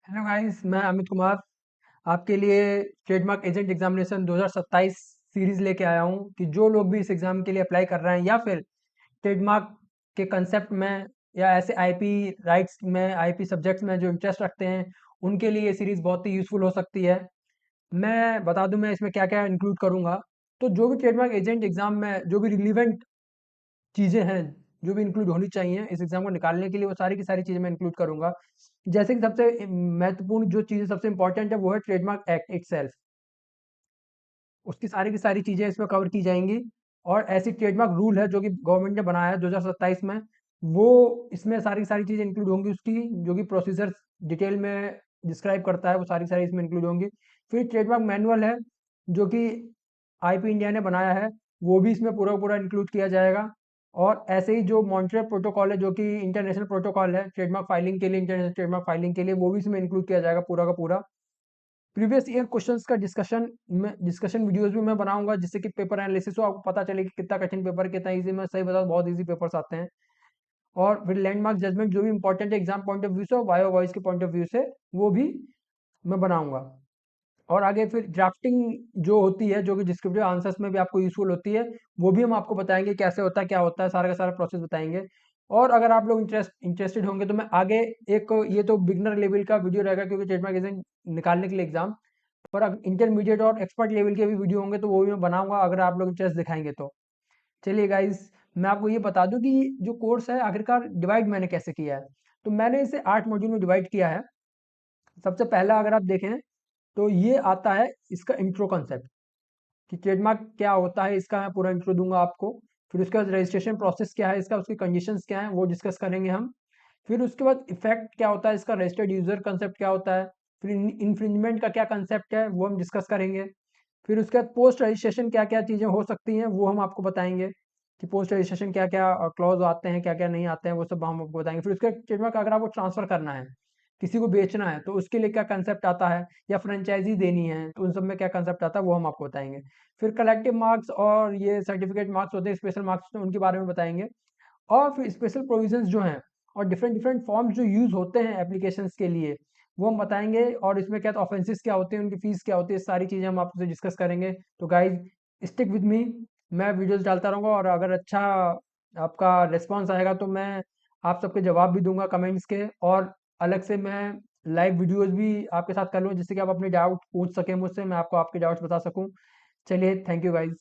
Hello guys, मैं अमित कुमार आपके लिए ट्रेडमार्क एजेंट एग्जामिनेशन 2027 सीरीज लेके आया हूँ कि जो लोग भी इस एग्ज़ाम के लिए अप्लाई कर रहे हैं या फिर ट्रेडमार्क के कंसेप्ट में या ऐसे आईपी राइट्स में आईपी सब्जेक्ट्स में जो इंटरेस्ट रखते हैं उनके लिए ये सीरीज़ बहुत ही यूज़फुल हो सकती है। मैं बता दूं मैं इसमें क्या क्या इंक्लूड करूंगा। तो जो भी ट्रेडमार्क एजेंट एग्ज़ाम में जो भी रिलीवेंट चीज़ें हैं, जो भी इंक्लूड होनी चाहिए इस एग्ज़ाम को निकालने के लिए, वो सारी की सारी चीज़ें मैं इंक्लूड करूँगा। जैसे कि सबसे महत्वपूर्ण जो चीज़ें सबसे इम्पोर्टेंट है, वो है ट्रेडमार्क एक्ट इटसेल्फ। उसकी सारी की सारी चीज़ें इसमें कवर की जाएँगी और ऐसी ट्रेडमार्क रूल है जो कि गवर्नमेंट ने बनाया है 2027 में, वो इसमें सारी की सारी चीज़ें इंक्लूड होंगी उसकी, जो कि प्रोसीजर्स डिटेल में डिस्क्राइब करता है, वो सारी की सारी इसमें इंक्लूड होंगी। फिर ट्रेडमार्क मैनुअल है, जो कि आईपी इंडिया ने बनाया है, वो भी इसमें पूरा पूरा इंक्लूड किया जाएगा। और ऐसे ही जो मॉन्ट्रियल प्रोटोकॉल है, जो कि इंटरनेशनल प्रोटोकॉल है ट्रेडमार्क फाइलिंग के लिए, इंटरनेशनल ट्रेडमार्क फाइलिंग के लिए, वो भी इसमें इंक्लूड किया जाएगा पूरा का पूरा। प्रीवियस ईयर क्वेश्चंस का डिस्कशन वीडियोस भी मैं बनाऊंगा, जिससे कि पेपर एनालिसिस हो, आपको पता चले कि कितना कठिन पेपर कितना इजी। मैं सही बताऊं, बहुत इजी पेपर्स आते हैं। और फिर लैंडमार्क जजमेंट जो भी इंपॉर्टेंट है एग्जाम पॉइंट ऑफ व्यू से, वायो वॉइस के पॉइंट ऑफ व्यू से, वो भी मैं बनाऊंगा। और आगे फिर ड्राफ्टिंग जो होती है, जो कि डिस्क्रिप्टिव आंसर्स में भी आपको यूजफुल होती है, वो भी हम आपको बताएंगे कैसे होता है, क्या होता है, सारा का सारा प्रोसेस बताएंगे। और अगर आप लोग इंटरेस्टेड होंगे तो मैं आगे एक, ये तो बिगनर लेवल का वीडियो रहेगा क्योंकि ट्रेडमार्क एग्जाम निकालने के लिए एग्जाम, पर इंटरमीडिएट और एक्सपर्ट लेवल के भी वीडियो होंगे तो वो भी मैं बनाऊंगा अगर आप लोग इंटरेस्ट दिखाएंगे तो। चलिए गाइस, मैं आपको ये बता दूं कि जो कोर्स है आखिरकार डिवाइड मैंने कैसे किया है। तो मैंने इसे 8 मॉड्यूल में डिवाइड किया है। सबसे पहला अगर आप देखें तो ये आता है इसका इंट्रो कॉन्सेप्ट, कि ट्रेडमार्क क्या होता है, इसका मैं पूरा इंट्रो दूंगा आपको। फिर उसके बाद रजिस्ट्रेशन प्रोसेस क्या है इसका, उसकी कंडीशंस क्या है, वो डिस्कस करेंगे हम। फिर उसके बाद इफेक्ट क्या होता है इसका, रजिस्टर्ड यूजर कंसेप्ट क्या होता है। फिर इन्फ्रिंजमेंट का क्या कंसेप्ट है वो हम डिस्कस करेंगे। फिर उसके बाद पोस्ट रजिस्ट्रेशन क्या क्या चीज़ें हो सकती हैं वो हम आपको बताएंगे, कि पोस्ट रजिस्ट्रेशन क्या क्या क्लॉज आते हैं, क्या क्या नहीं आते हैं, वो सब हम आपको बताएंगे। फिर उसके ट्रेडमार्क अगर आपको ट्रांसफर करना है, किसी को बेचना है, तो उसके लिए क्या कंसेप्ट आता है, या फ्रेंचाइजी देनी है तो उन सब में क्या कंसेप्ट आता है वो हम आपको बताएंगे। फिर कलेक्टिव मार्क्स और ये सर्टिफिकेट मार्क्स होते हैं, स्पेशल मार्क्स, तो उनके बारे में बताएंगे। और फिर स्पेशल प्रोविजंस जो हैं और डिफरेंट डिफरेंट फॉर्म्स जो यूज़ होते हैं एप्लीकेशंस के लिए, वो हम बताएंगे। और इसमें क्या ऑफेंसेस क्या होते हैं, उनकी फीस क्या होती है, सारी चीज़ें हम आपसे डिस्कस करेंगे। तो गाइज, स्टिक विद मी, मैं वीडियोस डालता रहूँगा और अगर अच्छा आपका रिस्पॉन्स आएगा तो मैं आप सबके जवाब भी दूंगा कमेंट्स के। और अलग से मैं लाइव वीडियोस भी आपके साथ कर लूँ, जिससे कि आप अपने डाउट पूछ सकें मुझसे, मैं आपको आपके डाउट्स बता सकूँ। चलिए, थैंक यू गाइज।